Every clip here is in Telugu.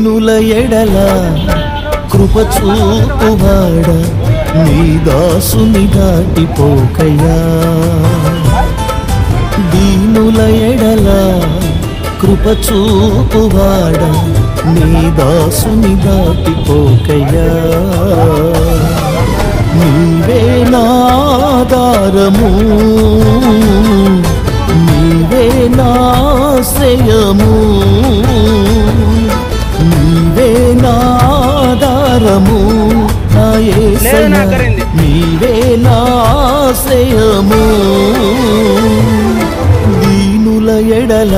దీనుల ఎడల కృప చూపువాడ నీ దాసుని దాటిపోకయ్యా దీనుల ఎడల కృప చూపువాడ నీ దాసుని దాటిపోకయ్యా నీవే నాధారము నీవే నాశ్రయము నీవే నాధారము నా యేసయ్యా నీవే నాశ్రయము దీనుల ఎడల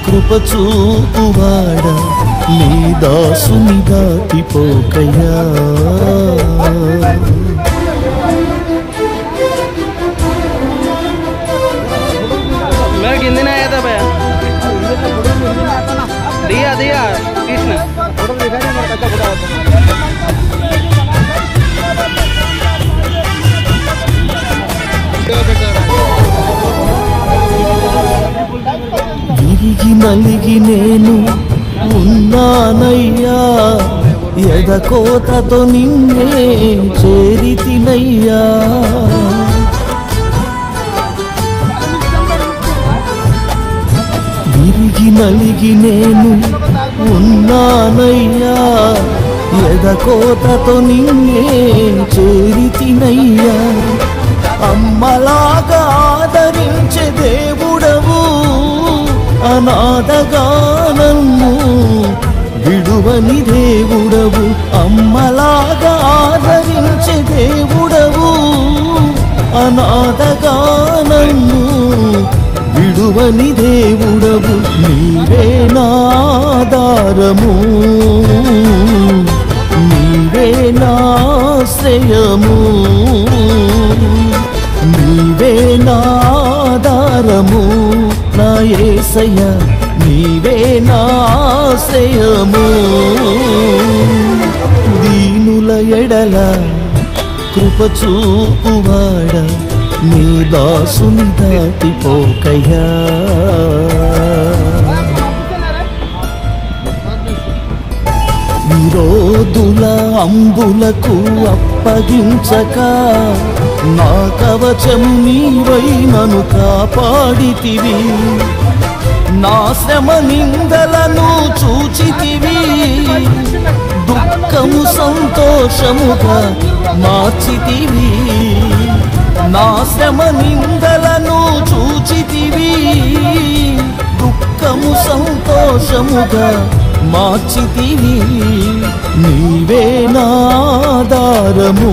కృప చూపువాడ నీ దాసుని దాటిపోకయ్యా हिंदी नहीं आया था भैया दिया दिया कृष्ण విరిగి నలిగి నేను ఉన్నానయ్యా ఎదకోతతో నిన్నే చేరితినయ్యా విరిగి నలిగి నేను ఉన్నానయ్యా ఎదకోతతో నిన్నే చేరితినయ్యా అమ్మలాగా ఆదరించే దేవుడవు అనాథగా నన్ను విడువని దేవుడవు అమ్మలాగా ఆదరించే దేవుడవు అనాథగా నన్ను విడువని దేవుడవు నీవే నాధారము నీవే నాశ్రయము నీవే నాధారము నా యేసయ్యా నీవే నాశ్రయము దీనుల ఎడల కృప చూపువాడ నీ దాసుని దాటిపోకయ్యా విరోధుల అంబులకు అప్పగించక నా కవచం నీవై నన్ను కాపాడితివి నా శ్రమ నిందలను చూచితివి దుఃఖము సంతోషముగా మార్చితివి నా శ్రమ నిందలను చూచితివి దుఃఖము సంతోషముగా మార్చితివి నీవే నాధారము